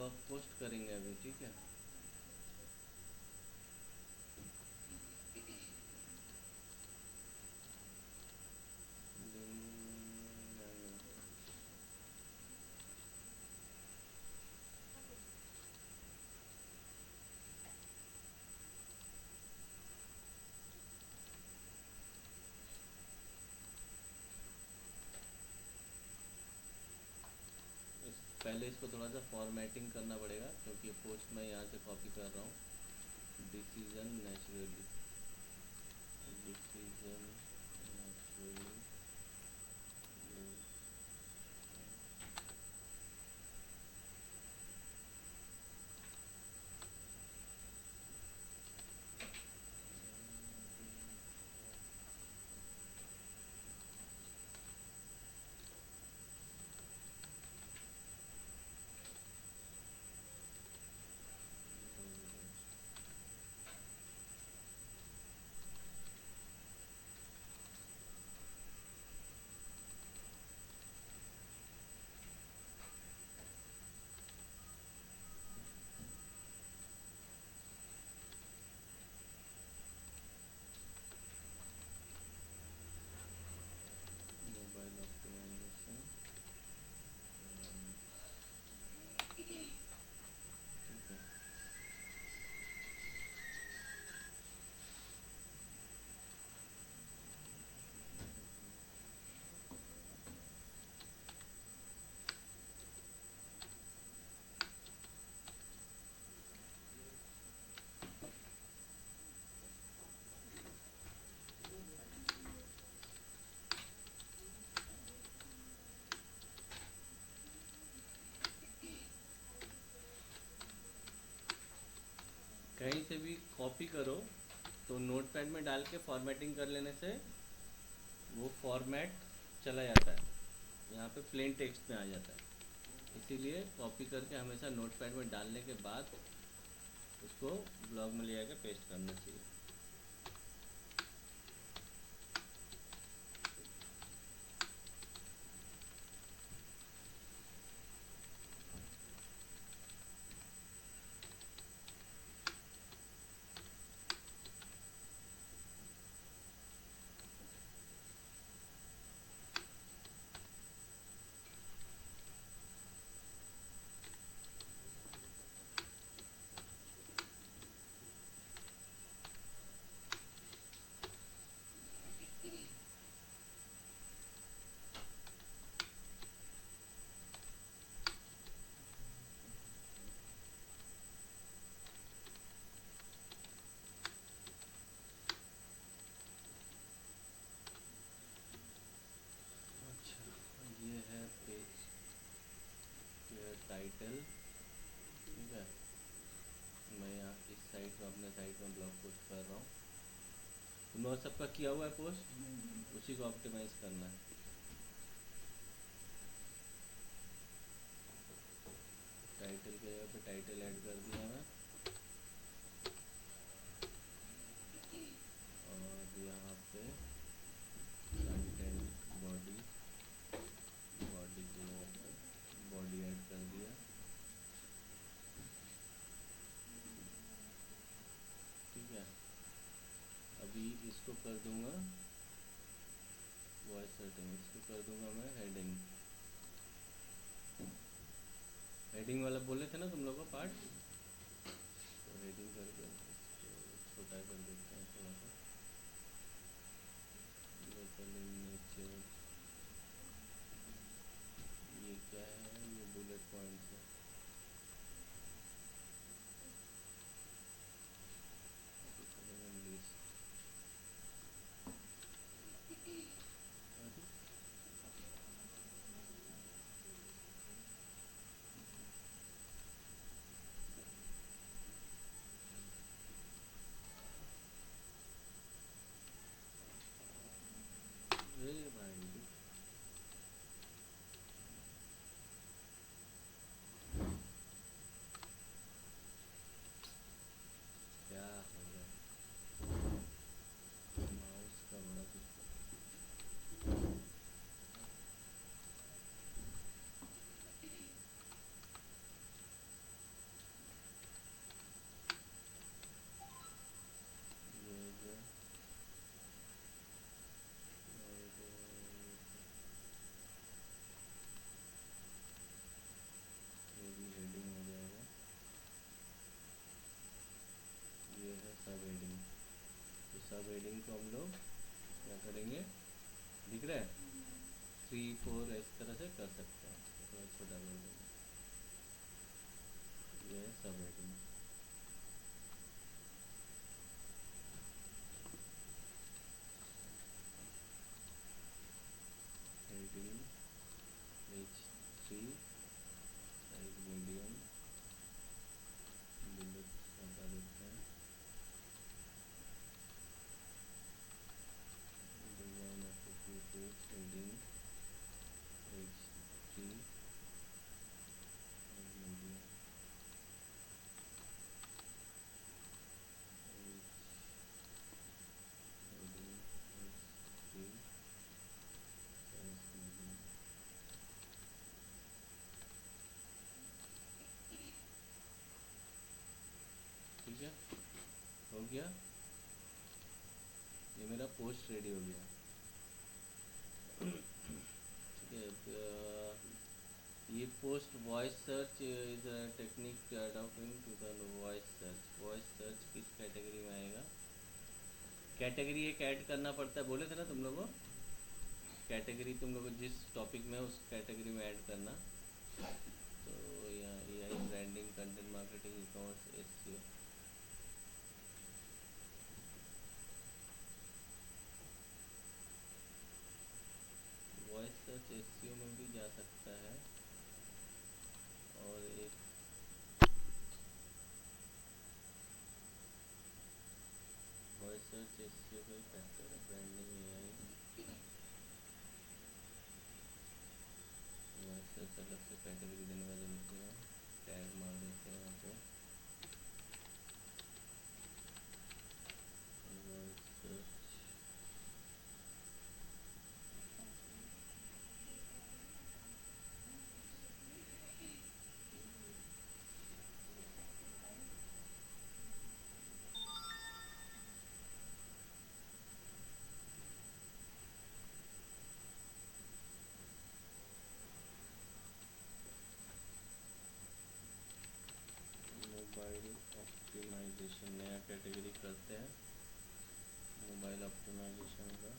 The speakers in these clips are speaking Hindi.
ब्लॉग पोस्ट करेंगे अभी, ठीक है। पहले इसको थोड़ा सा फॉर्मेटिंग करना पड़ेगा क्योंकि पोस्ट मैं यहाँ से कॉपी कर रहा हूँ। Decision naturally, decision naturally. Mobile optimization, ठीक है। कहीं से भी कॉपी करो तो नोटपैड में डाल के फॉर्मेटिंग कर लेने से वो फॉर्मेट चला जाता है, यहाँ पे प्लेन टेक्स्ट में आ जाता है। इसीलिए कॉपी करके हमेशा नोटपैड में डालने के बाद उसको ब्लॉग में ले आकर पेस्ट करना चाहिए। ये है पेज के टाइटल, ठीक है। मैं यहाँ इस साइड में अपने साइड में ब्लॉग पोस्ट कर रहा हूँ। तुमने सबका किया हुआ है पोस्ट, उसी को ऑप्टिमाइज करना है। टाइटल के जगह पे टाइटल ऐड कर दिया मैं, और यहाँ पे कंटेंट बॉडी, बॉडी के जगह पे बॉडी ऐड कर दिया, ठीक है। अभी इसको कर दूंगा वॉइस सेटिंग, इसको कर दूंगा मैं हेडिंग। हेडिंग वाला बोले थे ना तुम लोग का पार्ट, तो हेडिंग करके इसको छोटा कर देते हैं थोड़ा सा। लोकल इन नेचर, ये क्या है, ये बुलेट पॉइंट्स है। लिस्ट, हेडिंग को हम लोग क्या करेंगे, दिख रहा है 3 4 इस तरह से कर सकते हैं, तो थोड़ा छोटा कर देंगे, ये है सब heading. Heading H3 size medium, bullet हटा देते हैं, design of page heading H3 size medium, heading H3 size medium. ठीक है, हो गया, ये मेरा पोस्ट रेडी हो गया। ठीक है, ये post voice search is a technique adopting to the voice search. Voice search किस कैटेगरी में आएगा, कैटेगरी एक ऐड करना पड़ता है, बोले थे ना तुम लोगों, कैटेगरी तुम लोग जिस टॉपिक में उस कैटेगरी में ऐड करना। तो यहाँ AI branding, content marketing, e commerce, SEO। Voice search SEO में भी जा सकता है, और एक वॉइस सर्च SEO का फैक्टर है, ब्रांडिंग AI, वॉइस सर्च अलग से कैटेगरी देने का जरूरत नहीं है, टैग मार देते हैं यहाँ पे, वॉइस सर्च मोबाइल ऑप्टिमाइजेशन, नया कैटेगरी करते हैं मोबाइल ऑप्टिमाइजेशन का,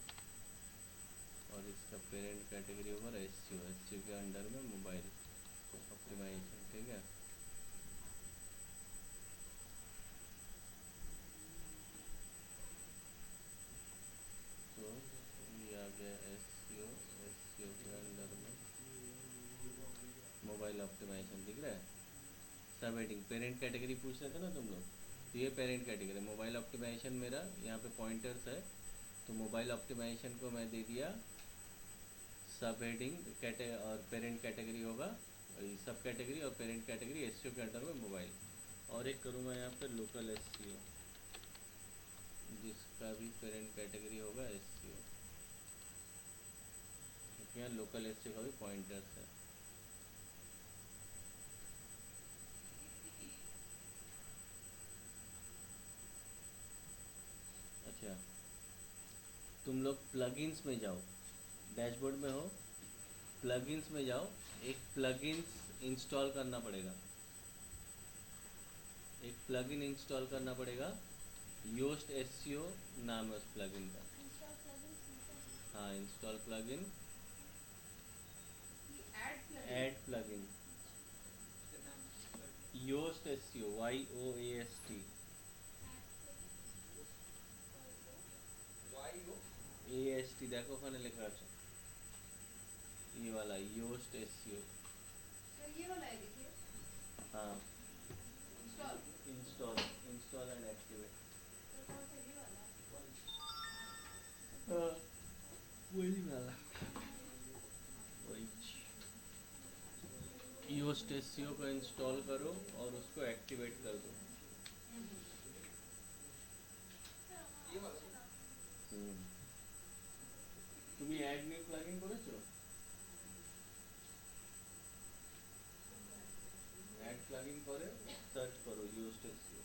और इसका पेरेंट कैटेगरी होगा SEO के अंडर में मोबाइल ऑप्टिमाइजेशन। ठीक है, तो ये आ गया SEO के अंडर में मोबाइल ऑप्टिमाइजेशन, दिख रहा है। सब हेडिंग पेरेंट कैटेगरी पूछ रहे थे ना तुम लोग, तो ये पेरेंट कैटेगरी, मोबाइल ऑप्टिमाइजेशन मेरा यहाँ पे पॉइंटर्स है, तो मोबाइल ऑप्टिमाइजेशन को मैं दे दिया सब हेडिंग और पेरेंट कैटेगरी होगा, सब कैटेगरी और पेरेंट कैटेगरी SEO के अंडर में मोबाइल। और एक करूँगा यहाँ पे लोकल SEO, जिसका भी पेरेंट कैटेगरी होगा SEO, क्योंकि यहाँ लोकल SEO का भी पॉइंटर्स है। अच्छा, तुम लोग प्लगइन्स में जाओ, डैशबोर्ड में हो, प्लगइन्स में जाओ, एक प्लगइन्स इंस्टॉल करना पड़ेगा, एक प्लगइन इंस्टॉल करना पड़ेगा, योस्ट SEO नाम है उस प्लगइन का। हाँ, install plugin, add plugin, Yoast SEO, YOAST, AST देखो ওখানে লেখা আছে, ये वाला योस्ट SEO। ये वाला है, देखिए। हाँ, इंस्टॉल इंस्टॉल एंड एक्टिवेट, हाँ वही वाला, वही योस्ट SEO को इंस्टॉल करो और उसको एक्टिवेट कर दो। তুমি অ্যাড নিউ প্লাগইন করেছো, অ্যাড প্লাগইন করে সার্চ করো ইউজড SEO,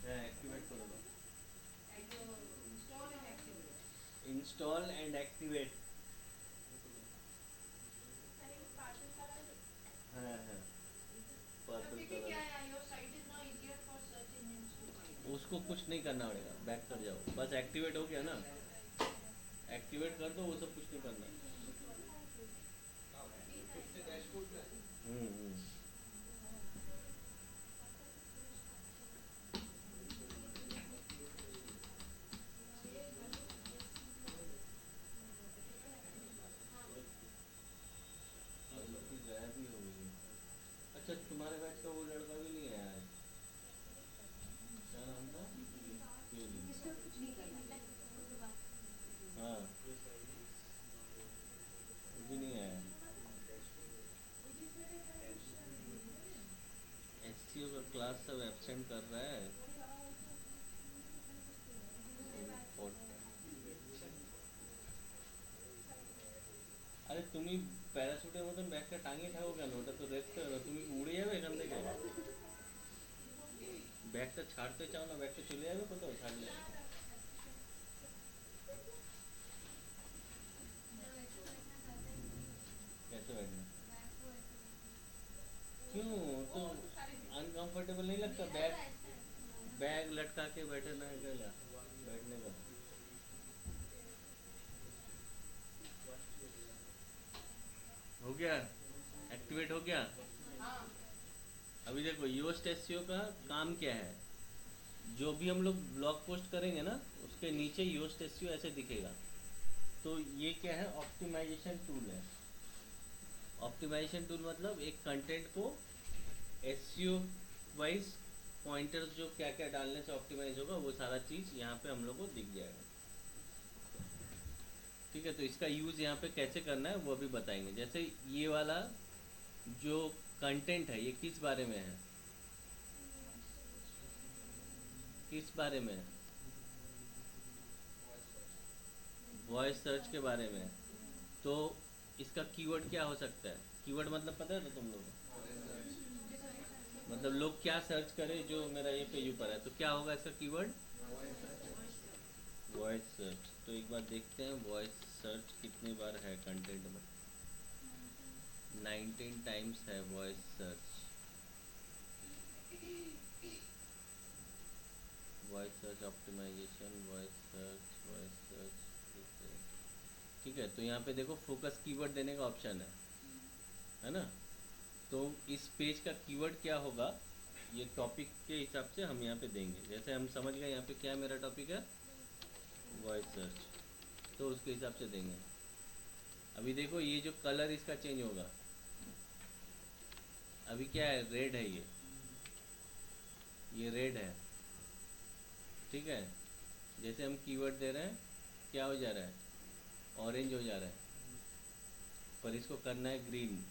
হ্যাঁ অ্যাক্টিভেট করে দাও, इंस्टॉल एंड एक्टिवेट, हाँ हाँ पर्पल कलर, उसको कुछ नहीं करना पड़ेगा, बैक कर जाओ, बस एक्टिवेट हो गया ना, एक्टिवेट कर दो, वो सब कुछ नहीं करना। हम्म। अदिति गायब ही हो गई। अच्छा, तुम्हारे बैच का वो लड़का भी नहीं आया है, क्या नाम था? हाँ, वो भी नहीं आया। एचसीओ का क्लास सब एब्सेंट कर रहा है। अरे तुम्ही पॅराशुटेर मधून बॅगच्या टांगे ठाव का नव्हता तो रेस्ट तुम्ही उड़े যাবে এখান থেকে, ব্যাগটা ছাড়তে চাও না, ব্যাগটা চলে যাবে কোথাও ছাড়লে। कैसे बैठना? क्यों? तो अनकंफर्टेबल नहीं लगता बैग, बैग लटका के बैठना है क्या बैठने का? हो गया, एक्टिवेट हो गया। अभी देखो योस्ट एसईओ का काम क्या है, जो भी हम लोग ब्लॉग पोस्ट करेंगे ना उसके नीचे योस्ट एसईओ ऐसे दिखेगा। तो ये क्या है, ऑप्टिमाइजेशन टूल है। ऑप्टिमाइजेशन टूल मतलब एक कंटेंट को एसईओ वाइज पॉइंटर्स जो क्या क्या डालने से ऑप्टिमाइज होगा वो सारा चीज़ यहाँ पे हम लोग को दिख जाएगा। ठीक है, तो इसका यूज़ यहाँ पे कैसे करना है वो भी बताएंगे। जैसे ये वाला जो कंटेंट है ये किस बारे में है, किस बारे में है? वॉइस सर्च के बारे में। तो इसका कीवर्ड क्या हो सकता है? कीवर्ड मतलब पता है ना तुम लोगों को, मतलब लोग क्या सर्च करें जो मेरा ये पेज ऊपर है, तो क्या होगा इसका कीवर्ड? Voice search. तो एक बार देखते हैं वॉइस सर्च कितनी बार है कंटेंट में। 19 टाइम्स है voice search. Voice search optimization, voice search. ठीक है, तो यहाँ पे देखो फोकस कीवर्ड देने का ऑप्शन है ना। तो इस पेज का कीवर्ड क्या होगा ये टॉपिक के हिसाब से हम यहाँ पे देंगे। जैसे हम समझ गए यहाँ पे क्या मेरा टॉपिक है, वॉइस सर्च, तो उसके हिसाब से देंगे। अभी देखो ये जो कलर इसका चेंज होगा, अभी क्या है, रेड है, ये रेड है। ठीक है, जैसे हम कीवर्ड दे रहे हैं क्या हो जा रहा है, ऑरेंज हो जा रहा है, पर इसको करना है ग्रीन।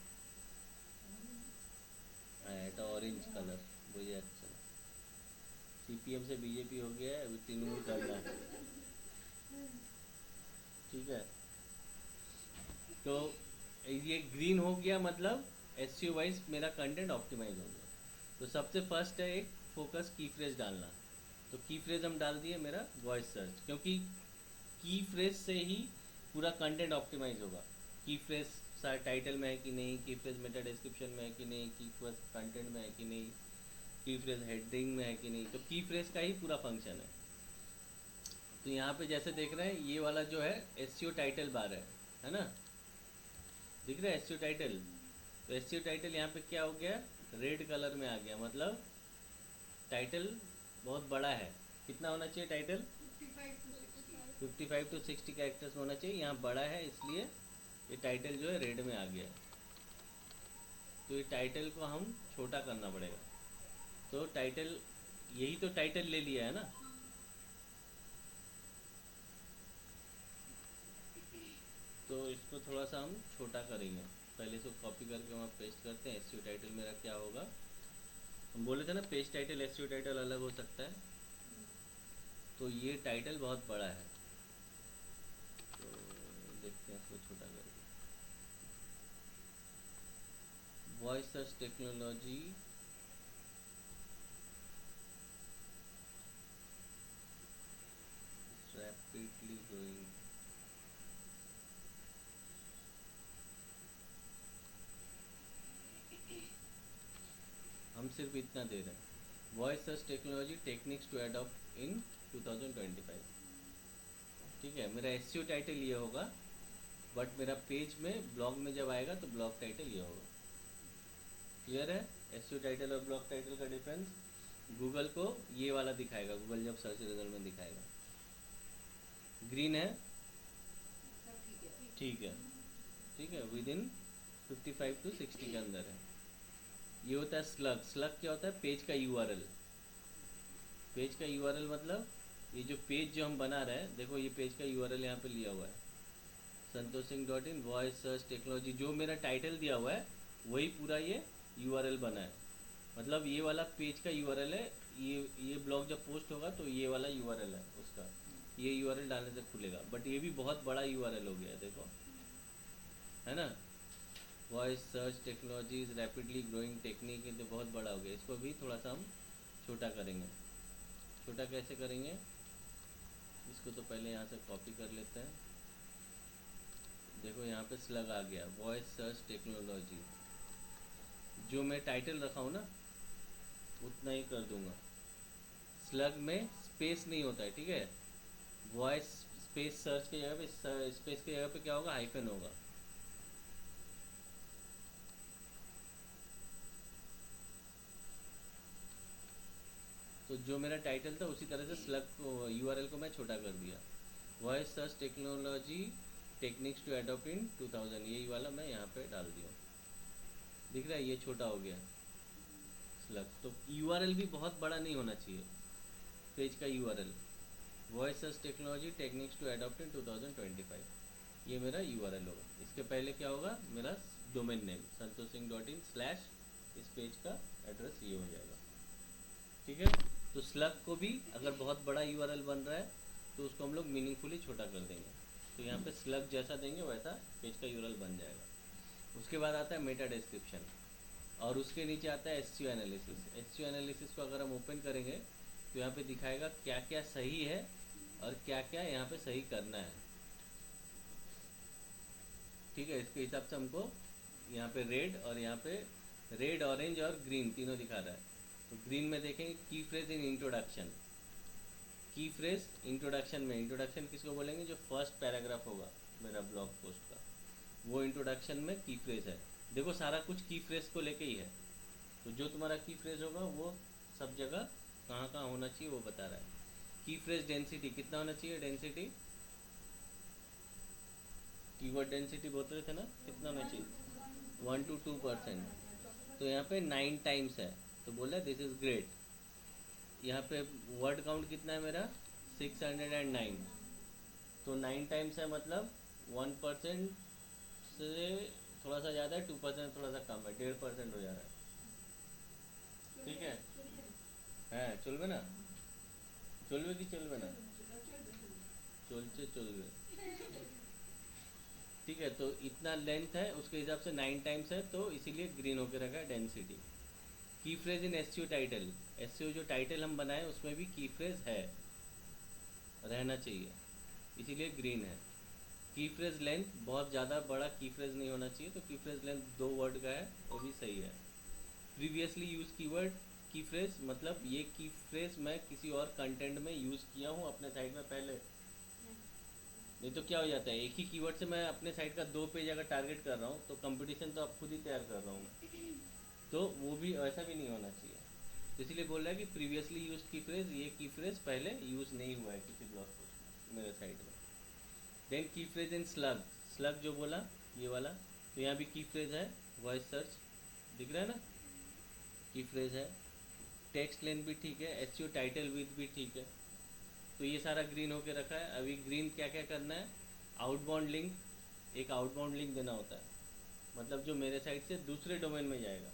এটা ऑरेंज कलर बुझे। अच्छा, सीपीएम से बीजेपी हो गया है, अभी तृणमूल करना है। ठीक है, तो ये ग्रीन हो गया मतलब एसईओ वाइज मेरा कंटेंट ऑप्टिमाइज हो गया। तो सबसे फर्स्ट है एक फोकस की फ्रेज डालना। तो की फ्रेज हम डाल दिए मेरा वॉइस सर्च, क्योंकि की फ्रेज से ही पूरा कंटेंट ऑप्टिमाइज होगा। की फ्रेज टाइटल में है कि नहीं, की फ्रेज मेटा डिस्क्रिप्शन में है कि नहीं, की फ्रेज कंटेंट में है कि नहीं, की फ्रेज हेडिंग में है कि नहीं, तो की फ्रेज का ही पूरा फंक्शन है। तो यहाँ पे जैसे देख रहे हैं ये वाला जो है एसईओ टाइटल बार है ना, दिख रहा है एसईओ टाइटल। तो एसईओ टाइटल यहाँ पे क्या हो गया, रेड कलर में आ गया, मतलब टाइटल बहुत बड़ा है। कितना होना चाहिए टाइटल? 55 to 60 कैरेक्टर्स होना चाहिए, यहाँ बड़ा है इसलिए ये टाइटल जो है रेड में आ गया है। तो ये टाइटल को हम छोटा करना पड़ेगा। तो टाइटल, यही तो टाइटल ले लिया है ना, तो इसको थोड़ा सा हम छोटा करेंगे। पहले इसको कॉपी करके वहाँ पेस्ट करते हैं। एसईओ टाइटल मेरा क्या होगा, हम बोले थे ना पेज टाइटल एसईओ टाइटल अलग हो सकता है। तो ये टाइटल बहुत बड़ा है, तो देखते हैं इसको छोटा करके। Voice search technology rapidly growing. हम सिर्फ इतना दे रहे हैं, voice search technology techniques to adopt in 2025। ठीक है, मेरा एसईओ टाइटल ये होगा, बट मेरा पेज में ब्लॉग में जब आएगा तो ब्लॉग टाइटल ये होगा। क्लियर है? एसईओ टाइटल और ब्लॉग टाइटल का डिफरेंस। गूगल को ये वाला दिखाएगा, गूगल जब सर्च रिजल्ट में दिखाएगा। ग्रीन है, ठीक है, ठीक है, विद इन 55 to 60 के अंदर है। ये होता है स्लग। स्लग क्या होता है? पेज का यूआरएल। पेज का यूआरएल मतलब ये जो पेज जो हम बना रहे हैं, देखो ये पेज का यूआरएल यहाँ पे लिया हुआ है, संतोषसिंह.in वॉइस सर्च टेक्नोलॉजी। जो मेरा टाइटल दिया हुआ है वही पूरा ये यूआरएल बना है। मतलब ये वाला पेज का यूआरएल है। ये ब्लॉग जब पोस्ट होगा तो ये वाला यूआरएल है उसका, ये यूआरएल डालने से खुलेगा। बट ये भी बहुत बड़ा यूआरएल हो गया है, देखो, है ना। Voice search technology is rapidly growing technique, ये तो बहुत बड़ा हो गया। इसको भी थोड़ा सा हम छोटा करेंगे। छोटा कैसे करेंगे? इसको तो पहले यहाँ से कॉपी कर लेते हैं। देखो यहाँ पे स्लग आ गया, वॉइस सर्च टेक्नोलॉजी। जो मैं टाइटल रखा हूँ ना उतना ही कर दूंगा। स्लग में स्पेस नहीं होता है, ठीक है। वॉइस स्पेस सर्च की जगह पे, स्पेस की जगह पे क्या होगा? हाइफन होगा। तो जो मेरा टाइटल था उसी तरह से स्लग को यूआरएल को मैं छोटा कर दिया। Voice search technology techniques to adopt in 2000, यही वाला मैं यहाँ पे डाल दिया। दिख रहा है? ये छोटा हो गया स्लग। तो यूआरएल भी बहुत बड़ा नहीं होना चाहिए पेज का URL. Voice search technology techniques to adopt in 2025, ये मेरा यूआरएल होगा। इसके पहले क्या होगा? मेरा डोमेन नेम संतोषसिंह.in स्लैश, इस पेज का एड्रेस ये हो जाएगा। ठीक है। तो स्लग को भी अगर बहुत बड़ा यूआरएल बन रहा है तो उसको हम लोग मीनिंगफुली छोटा कर देंगे। तो यहाँ पे स्लग जैसा देंगे वैसा पेज का यूआरएल बन जाएगा। उसके बाद आता है मेटा डिस्क्रिप्शन, और उसके नीचे आता है एसईओ एनालिसिस। एसईओ एनालिसिस को अगर हम ओपन करेंगे तो यहाँ पे दिखाएगा क्या क्या सही है और क्या क्या यहाँ पे सही करना है। ठीक है, इसके हिसाब से हमको यहाँ पे रेड, और यहाँ पे रेड, ऑरेंज और ग्रीन तीनों दिखा रहा है। तो ग्रीन में देखेंगे की फ्रेज इन इंट्रोडक्शन। की फ्रेज इंट्रोडक्शन में, इंट्रोडक्शन किसको बोलेंगे? जो फर्स्ट पैराग्राफ होगा मेरा ब्लॉग पोस्ट का, वो इंट्रोडक्शन में की फ्रेज है। देखो सारा कुछ की फ्रेज को लेके ही है। तो जो तुम्हारा की फ्रेज होगा वो सब जगह कहाँ कहाँ होना चाहिए वो बता रहा है। की फ्रेज डेंसिटी कितना होना चाहिए? डेंसिटी, कीवर्ड डेंसिटी बोलते रहे थे ना, कितना होना चाहिए? 1 to 2%। तो यहाँ पे 9 टाइम्स है, तो बोला दिस इज ग्रेट। यहाँ पे वर्ड काउंट कितना है मेरा? 609। तो 9 टाइम्स है, मतलब 1% से थोड़ा सा ज़्यादा है, 2% थोड़ा सा कम है, 1.5% हो जा रहा है। ठीक है चलবে ना? चलবে कि चलবে ना? चलছে चलবে। ठीक है, तो इतना लेंथ है, उसके हिसाब से 9 टाइम्स है, तो इसीलिए ग्रीन होकर रखा है डेंसिटी। की phrase in SEO title, SEO जो टाइटल हम बनाए उसमें भी की फ्रेज है, रहना चाहिए, इसीलिए ग्रीन है। की फ्रेज लेंथ बहुत ज़्यादा बड़ा की फ्रेज नहीं होना चाहिए, तो की फ्रेज लेंथ 2 वर्ड का है, वो भी सही है। प्रीवियसली यूज कीवर्ड की फ्रेज, मतलब ये की फ्रेज मैं किसी और कंटेंट में यूज़ किया हूँ अपने साइट में पहले। नहीं तो क्या हो जाता है, एक ही कीवर्ड से मैं अपने साइट का 2 पेज अगर टारगेट कर रहा हूँ तो कंपटीशन तो अब खुद ही तैयार कर रहा हूँ मैं। तो वो भी ऐसा भी नहीं होना चाहिए। तो इसलिए बोल रहा है कि प्रीवियसली यूज की फ्रेज, ये की फ्रेज पहले यूज़ नहीं हुआ है किसी ब्लॉग पोस्ट में मेरे साइट में। देन की फ्रेज इन स्लग, स्लग जो बोला ये वाला, तो यहाँ भी की फ्रेज है, वॉइस सर्च दिख रहा है ना, की फ्रेज है। टेक्स्ट लेंथ भी ठीक है, एसईओ टाइटल विथ भी ठीक है। तो ये सारा ग्रीन होके रखा है। अभी ग्रीन क्या क्या करना है? आउटबाउंड लिंक, एक आउटबाउंड लिंक देना होता है, मतलब जो मेरे साइट से दूसरे डोमेन में जाएगा।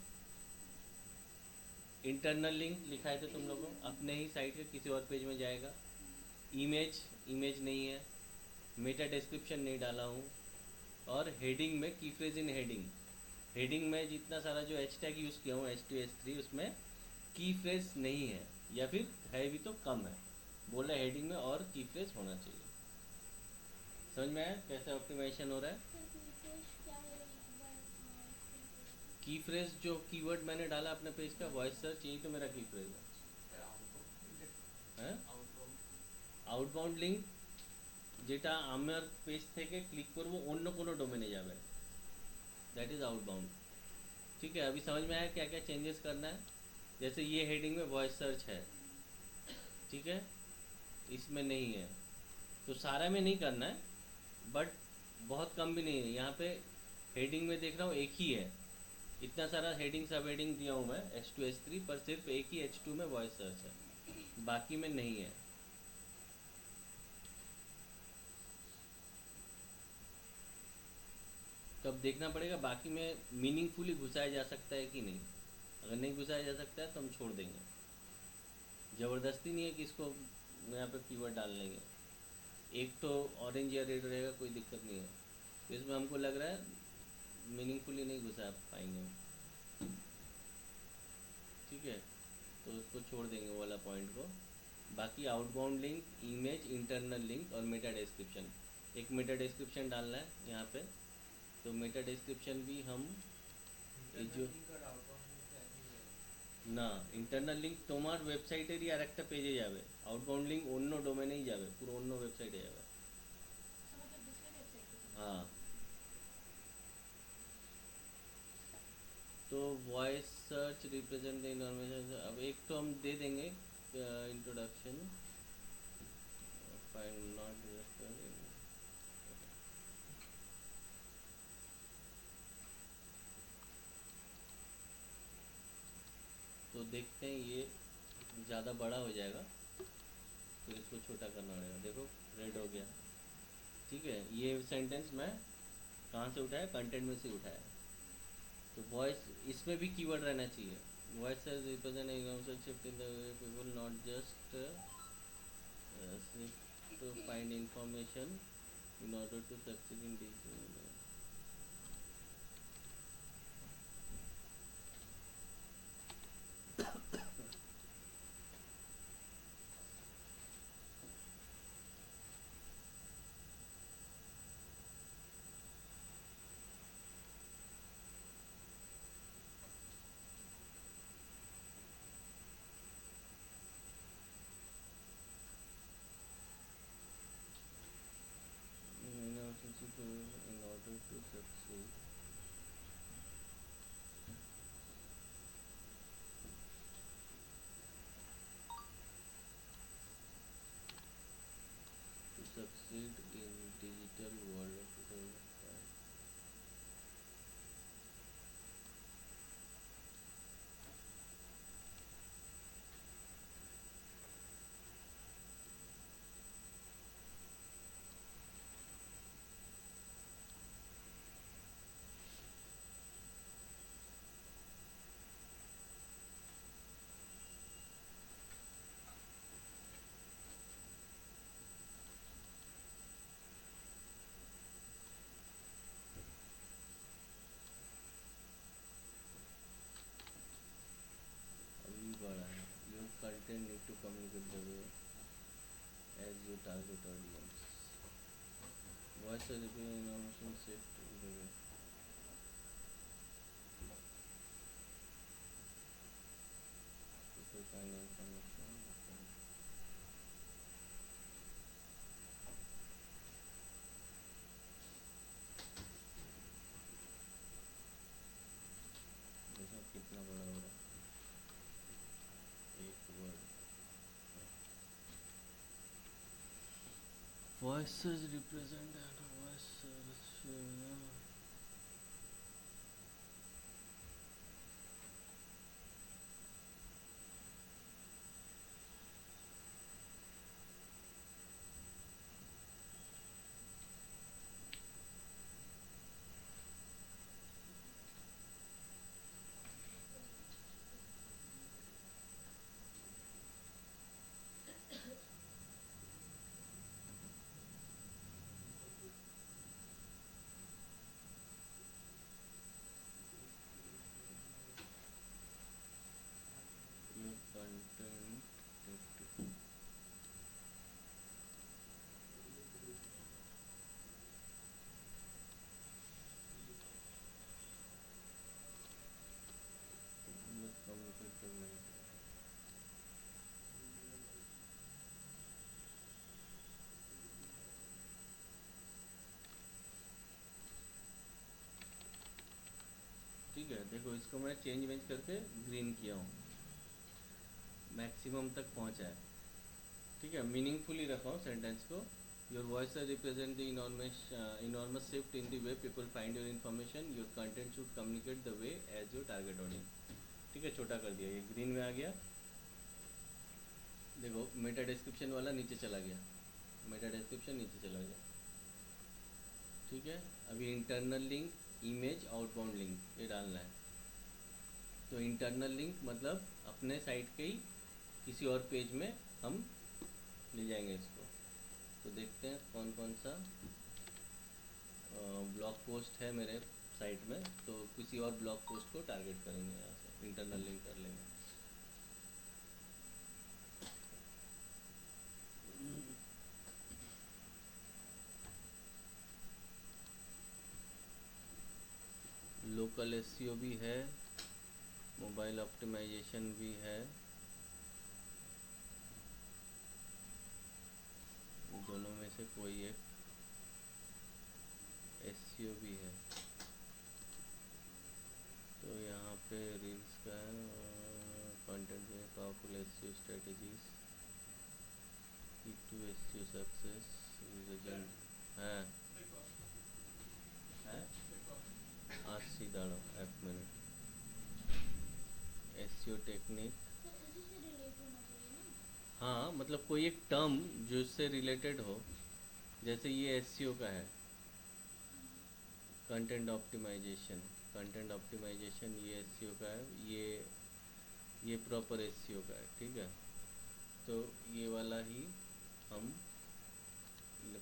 इंटरनल लिंक लिखा थे तुम लोगों, अपने ही साइट के किसी और पेज में जाएगा। इमेज, इमेज नहीं है। मेटा डिस्क्रिप्शन नहीं डाला हूँ। और हेडिंग में की फ्रेज इन हेडिंग, हेडिंग में जितना सारा जो एच टैग यूज़ किया हूँ H2 H3, उसमें की फ्रेज नहीं है, या फिर है भी तो कम है। बोला हेडिंग में और की फ्रेज होना चाहिए। समझ में आया कैसे ऑप्टिमाइजेशन हो रहा है? की फ्रेज जो कीवर्ड मैंने डाला अपने पेज का, वॉइस सर्च, यही तो मेरा की फ्रेज है। হ্যাঁ আউটবাউন্ড লিঙ্ক যেটা আমার পেজ থেকে ক্লিक করব অন্য কোনো डोमेने যাবে, दैट इज़ आउटबाउंड। ठीक है, अभी समझ में आया क्या क्या चेंजेस करना है। जैसे ये हेडिंग में वॉइस सर्च है, ठीक है, इसमें नहीं है, तो सारा में नहीं करना है, बट बहुत कम भी नहीं है। यहाँ पे हेडिंग में देख रहा हूँ एक ही है, इतना सारा हेडिंग सब हेडिंग दिया हूँ मैं H2 H3 पर, सिर्फ एक ही H2 में वॉइस सर्च है, बाकी में नहीं है। तो अब देखना पड़ेगा बाकी में मीनिंगफुली घुसाया जा सकता है कि नहीं। अगर नहीं घुसाया जा सकता है तो हम छोड़ देंगे, ज़बरदस्ती नहीं है कि इसको यहाँ पे कीवर्ड डाल लेंगे। एक तो ऑरेंज या रेड रहेगा, कोई दिक्कत नहीं है, तो इसमें हमको लग रहा है मीनिंगफुली नहीं घुसा पाएंगे हम। ठीक है, तो उसको छोड़ देंगे वो वाला पॉइंट को। बाकी outbound link, image, internal link और मेटा डिस्क्रिप्शन, एक मेटा डिस्क्रिप्शन डालना है यहाँ पे। तो मेटा डिस्क्रिप्शन भी हम जो না ইন্টারনাল লিঙ্ক তোমার ওয়েবসাইটেরই আর একটা পেজে যাবে, আউটবাউন্ড লিঙ্ক অন্য ডোমেনেই যাবে, পুরো অন্য ওয়েবসাইটে যাবে। हाँ, तो voice search represent the information, अब एक तो हम दे देंगे इंट्रोडक्शन, फाइंड नॉट तो देखते हैं ये ज़्यादा बड़ा हो जाएगा, तो इसको छोटा करना पड़ेगा। देखो रेड हो गया। ठीक है, ये सेंटेंस मैं कहाँ से उठाया, कंटेंट में से उठाया। तो वॉइस इसमें भी कीवर्ड रहना चाहिए। Voice as represent information shift in the people not just to find information in order to succeed in this in order to succeed in digital world of 2005। अभी बड़ा है। Your content need to communicate the way as your target audience। Voice or information shift the way people find information। देखो कितना बड़ा हो रहा है एक word. Voices represent and voice search। है, देखो इसको मैं चेंज वेंज करके ग्रीन किया हूँ, मैक्सिमम तक पहुँचा है। ठीक है, मीनिंगफुली रखा हूँ सेंटेंस को। Your voice represent the enormous shift in the way people find your information, your content should communicate the way as your target audience. ठीक है, छोटा कर दिया, ये ग्रीन में आ गया। देखो मेटा डिस्क्रिप्शन वाला नीचे चला गया, मेटा डिस्क्रिप्शन नीचे चला गया। ठीक है, अभी internal link, image, outbound link ये डालना है। तो इंटरनल लिंक मतलब अपने साइट के ही किसी और पेज में हम ले जाएंगे इसको। तो देखते हैं कौन कौन सा ब्लॉग पोस्ट है मेरे साइट में, तो किसी और ब्लॉग पोस्ट को टारगेट करेंगे, यहाँ से इंटरनल लिंक कर लेंगे। लोकल एसईओ भी है, मोबाइल ऑप्टिमाइजेशन भी है, दोनों में से कोई एक एसईओ भी है। तो यहाँ पे रील्स का है, कंटेंट में पावरफुल एसईओ स्ट्रेटजीज की टू एसईओ सक्सेस है आज सीधा एक मिनट एसईओ टेक्निक। हाँ मतलब कोई एक टर्म जो इससे रिलेटेड हो, जैसे ये एसईओ का है, कंटेंट ऑप्टिमाइजेशन, कंटेंट ऑप्टिमाइजेशन ये एसईओ का है, ये प्रॉपर एसईओ का है। ठीक है, तो ये वाला ही हम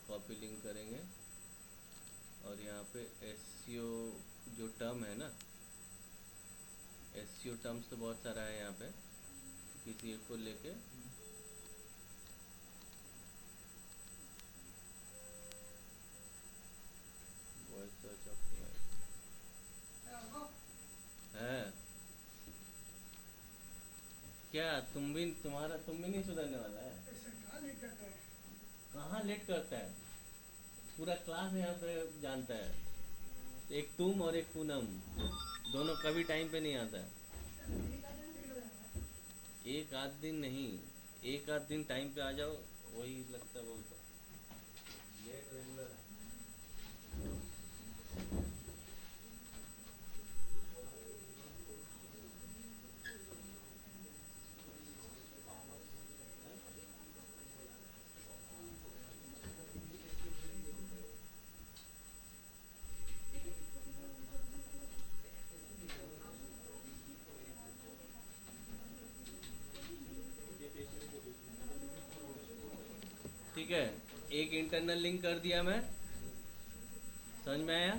कॉपी लिंक करेंगे, और यहाँ पे एसईओ जो टर्म है ना, एसईओ टर्म्स तो बहुत सारा है यहाँ पे, किसी एक को लेके वॉइस सर्च ऑप्टिमाइज है। क्या तुम भी नहीं सुधरने वाला है? कहाँ लेट करता है, पूरा क्लास यहाँ पे जानता है। एक तुम और एक पूनम दोनों कभी टाइम पे नहीं आता है। एक आध दिन नहीं, एक आध दिन टाइम पे आ जाओ, वही लगता है बहुत लेट रेगुलर। ठीक है, एक इंटरनल लिंक कर दिया मैं, समझ में आया?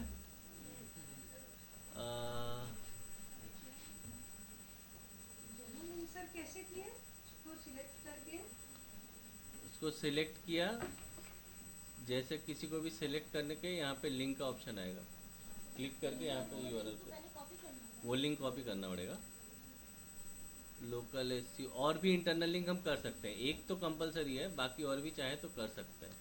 सर कैसे किए इसको सिलेक्ट करके? इसको सिलेक्ट किया, जैसे किसी को भी सिलेक्ट करने के यहाँ पे लिंक का ऑप्शन आएगा, क्लिक करके यहाँ पे यूआरएल पे वो लिंक कॉपी करना पड़ेगा। लोकल एसईओ और भी इंटरनल लिंक हम कर सकते हैं, एक तो कंपलसरी है, बाकी और भी चाहे तो कर सकते हैं।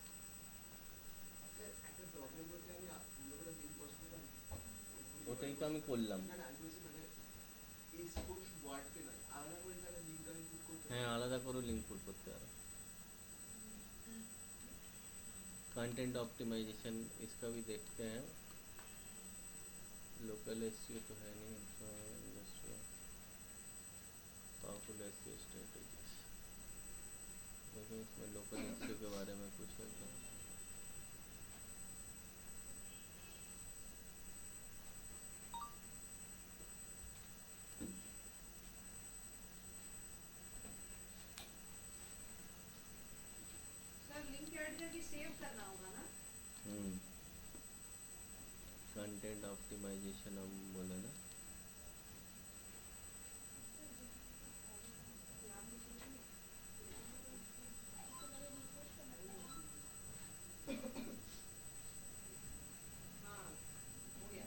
ওটাই তো আমি করলাম। হ্যাঁ আলাদা করে লিঙ্ক পুট করতে হবে। कंटेंट ऑप्टिमाइजेशन इसका भी देखते हैं, लोकल एसईओ तो है नहीं, इंडस्ट्रियल पावरफुल एसईओ स्ट्रेटजीज, लेकिन इसमें लोकल एसईओ के बारे में कुछ है क्या? सर लिंक ऐड करके सेव करना होगा ना? कंटेंट ऑप्टिमाइजेशन हम बोले ना, हाँ हो गया।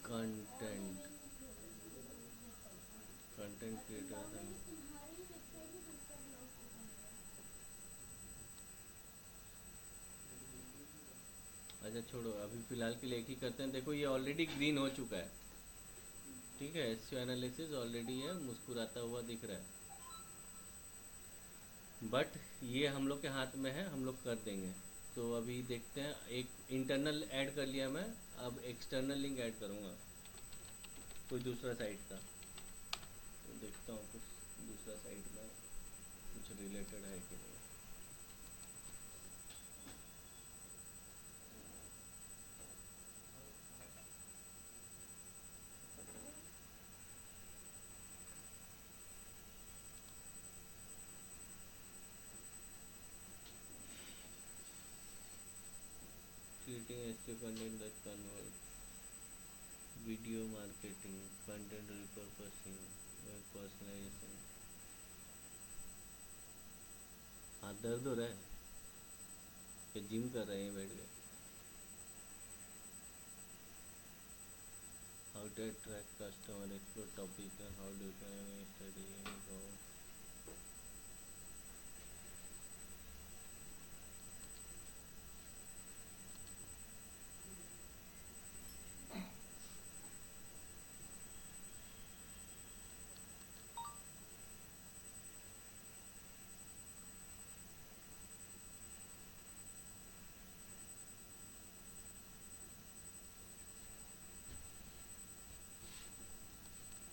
कंटेंट अच्छा छोड़ो, अभी फ़िलहाल के लिए एक ही करते हैं। देखो ये ऑलरेडी ग्रीन हो चुका है, ठीक है। एसईओ एनालिसिस ऑलरेडी है, मुस्कुराता हुआ दिख रहा है, बट ये हम लोग के हाथ में है, हम लोग कर देंगे। तो अभी देखते हैं, एक इंटरनल ऐड कर लिया मैं, अब एक्सटर्नल लिंक ऐड करूँगा कोई दूसरा साइट का। तो देखता हूँ कुछ दूसरा साइट में कुछ रिलेटेड है कि नहीं। Creating SEO content that converts, video marketing, content repurposing, web personalization। हाथ दर्द हो रहा है कि जिम कर रहे हैं बैठ के? How to attract customer, explore topic and how do you can study and go।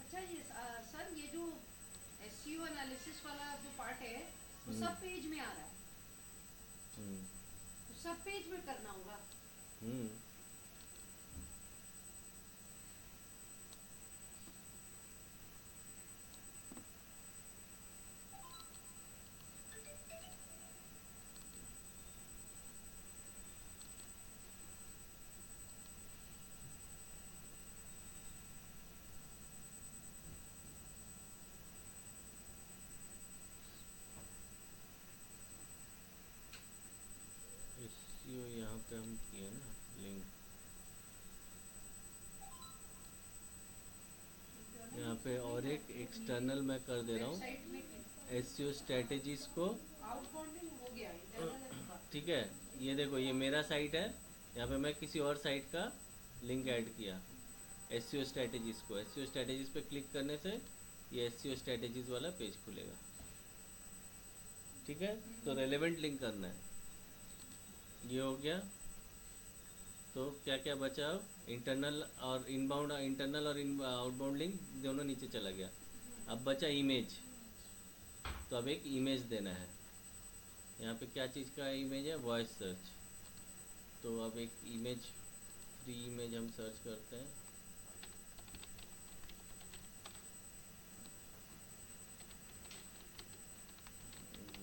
अच्छा ये सर ये जो एसईओ एनालिसिस वाला जो पार्ट है वो हम्म। सब पेज में आ रहा है, हम्म। तो सब पेज में करना होगा। हम्म। SEO यहाँ पे हम किए ना लिंक, यहाँ पे और एक एक्सटर्नल मैं कर दे रहा हूँ वेबसाइट में SEO स्ट्रेटेजीज को। आउटबाउंडिंग हो गया, इंटरनल है होगा। ठीक है, ये देखो ये मेरा साइट है, यहाँ पे मैं किसी और साइट का लिंक ऐड किया SEO स्ट्रेटेजीज को। SEO स्ट्रेटेजीज पे क्लिक करने से ये SEO स्ट्रेटेजीज वाला पेज खुलेगा, ठीक है। तो रेलेवेंट लिंक करना है, ये हो गया। तो क्या क्या बचा अब? इंटरनल और इनबाउंड, इंटरनल और आउटबाउंड लिंक दोनों नीचे चला गया। अब बचा इमेज, तो अब एक इमेज देना है। यहाँ पे क्या चीज़ का इमेज है? Voice search. तो अब एक इमेज, फ्री इमेज हम सर्च करते हैं।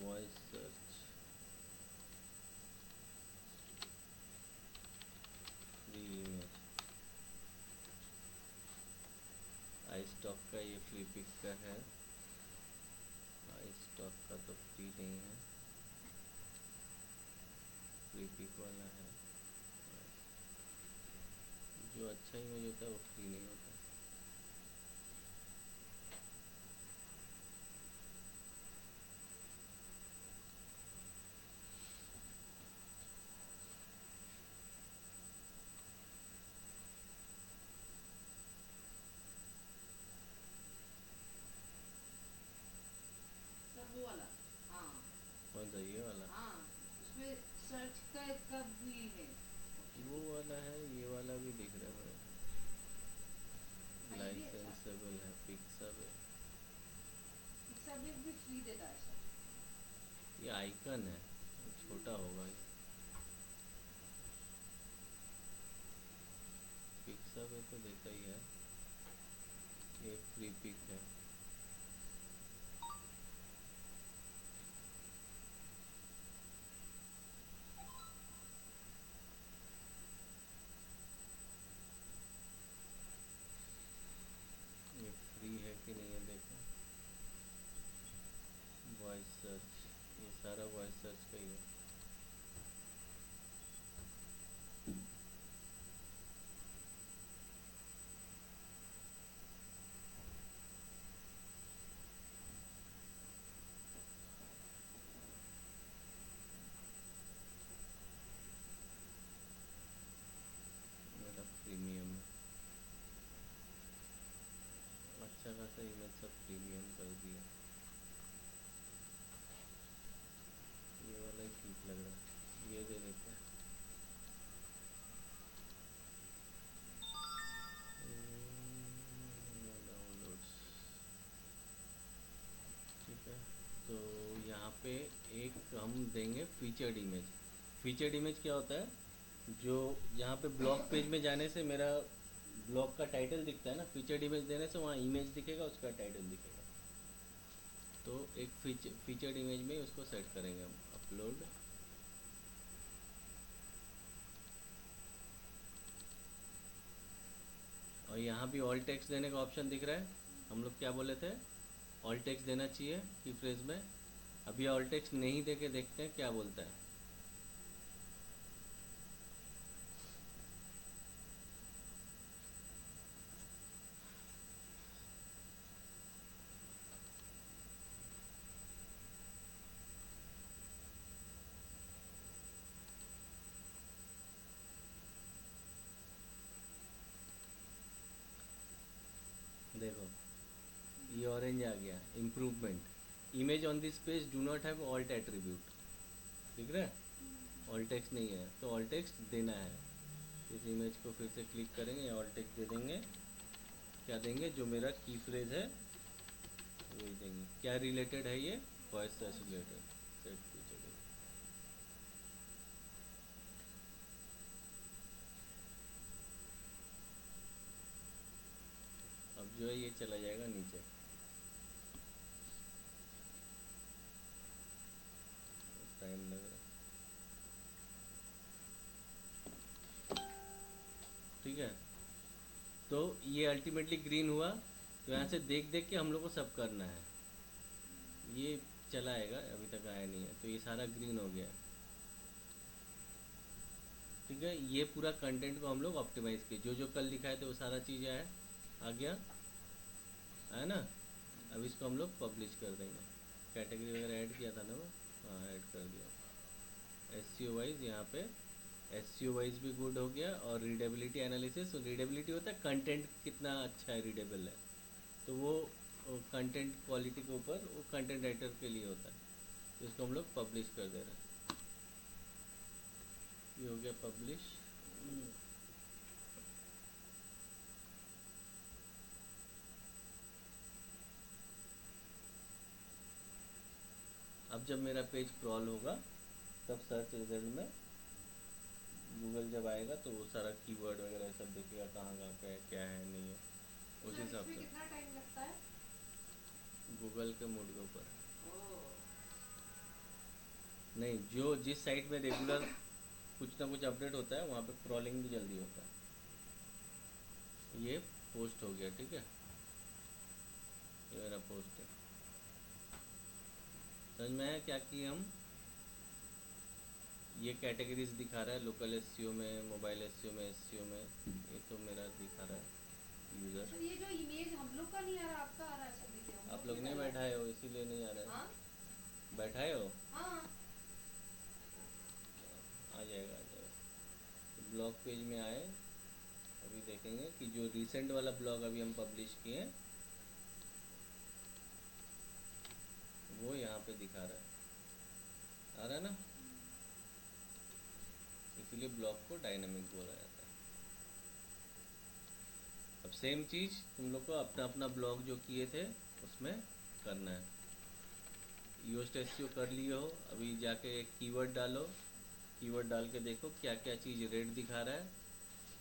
वॉइस सर्च, फ्री इमेज, आई स्टॉक का, ये फ्री पिक का है। आई स्टॉक का तो फ्री नहीं है, फ्री पिक वाला है। जो अच्छा इमेज होता है वो फ्री नहीं होता। सर वो वाला, हाँ कौन सा? ये वाला? हाँ, उसमें सर्च का कब भी है। वो वाला है, ये वाला भी दिख रहा है। हाँ, ये भी अच्छा। लाइसेंसेबल है, पिक्सल है। सब एक भी फ्री देता है सर। ये आइकन है, छोटा होगा ये। पिक्सल पे तो देता ही है। ये फ्री पिक है। ये फ्री है कि नहीं है देखो। वॉइस सर्च, ये सारा वॉइस सर्च का ही है। सब प्रीमियम कर दिया। ये वाला ही ठीक लग रहा है, ये दे देते हैं। डाउनलोड्स, ठीक है। तो यहाँ पे एक हम देंगे फीचर्ड इमेज। फीचर्ड इमेज क्या होता है, जो यहाँ पे ब्लॉग पेज में जाने से मेरा ब्लॉग का टाइटल दिखता है ना, फीचर्ड इमेज देने से वहाँ इमेज दिखेगा, उसका टाइटल दिखेगा। तो एक फीचर्ड इमेज में उसको सेट करेंगे हम, अपलोड। और यहाँ भी ऑल टेक्स्ट देने का ऑप्शन दिख रहा है। हम लोग क्या बोले थे, ऑल टेक्स्ट देना चाहिए की फ्रेज में। अभी ऑल टेक्स्ट नहीं दे के देखते हैं क्या बोलता है। देखो ये ऑरेंज आ गया, improvement. Image on this page do not have alt attribute, दिख रहा है, ऑल टेक्स्ट नहीं है, तो ऑल टेक्स्ट देना है। इस इमेज को फिर से क्लिक करेंगे, ऑल टेक्स्ट दे देंगे। क्या देंगे, जो मेरा की फ्रेज है वही देंगे। क्या रिलेटेड है ये, वॉइस से रिलेटेड, सेट फीचर। अब जो है ये चला जाएगा नीचे, टाइम लग रहा है, ठीक है। तो ये अल्टीमेटली ग्रीन हुआ। तो यहाँ से देख देख के हम लोग को सब करना है। ये चला आएगा, अभी तक आया नहीं है, तो ये सारा ग्रीन हो गया, ठीक है। ये पूरा कंटेंट को हम लोग ऑप्टिमाइज किए, जो जो कल दिखाए थे वो सारा चीज़ आया, आ गया, है ना। अब इसको हम लोग पब्लिश कर देंगे। कैटेगरी वगैरह ऐड किया था ना वो, हाँ ऐड कर दिया। एसईओ वाइज यहाँ पे एसईओ वाइज भी गुड हो गया। और रीडेबिलिटी एनालिसिस, रीडेबिलिटी होता है कंटेंट कितना अच्छा है, रीडेबल है, तो वो कंटेंट क्वालिटी के ऊपर वो कंटेंट राइटर के लिए होता है। तो इसको हम लोग पब्लिश कर दे रहे हैं। ये हो गया पब्लिश। अब जब मेरा पेज क्रॉल होगा तब सर्च रिजल्ट में गूगल जब आएगा तो वो सारा कीवर्ड वगैरह सब देखेगा, कहाँ कहाँ पे है, क्या है, नहीं है, उस सर हिसाब इसमें से। कितना टाइम लगता है? गूगल के मूड के ऊपर है। ओह, नहीं, जो जिस साइट में रेगुलर कुछ ना कुछ अपडेट होता है वहाँ पे क्रॉलिंग भी जल्दी होता है। ये पोस्ट हो गया, ठीक है, ये मेरा पोस्ट है। समझ में आया क्या कि हम ये कैटेगरीज दिखा रहा है, लोकल एसईओ में, मोबाइल एसईओ में, एसईओ में, ये तो मेरा दिखा रहा है यूज़र। सर ये जो इमेज हम लोग का नहीं आ रहा, आपका आ रहा है सर, देखिए हम आप लोग नहीं किधर है? बैठाए हो इसीलिए नहीं आ रहा है। हाँ बैठाए हो, हाँ, आ जाएगा आ जाएगा। तो ब्लॉग पेज में आए, अभी देखेंगे कि जो रिसेंट वाला ब्लॉग अभी हम पब्लिश किए वो यहाँ पे दिखा रहा है, आ रहा है ना। इसीलिए ब्लॉग को डायनामिक बोला जाता है। अब सेम चीज़ तुम लोग को अपना अपना ब्लॉग जो किए थे उसमें करना है। योस्ट एसईओ कर लिए हो, अभी जाके एक कीवर्ड डालो, कीवर्ड डाल के देखो क्या क्या चीज़ रेड दिखा रहा है,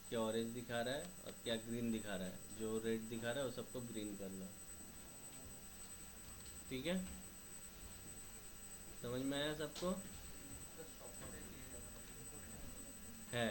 क्या ऑरेंज दिखा रहा है और क्या ग्रीन दिखा रहा है। जो रेड दिखा रहा है वो सबको ग्रीन करना है, ठीक है। समझ में आया सबको? है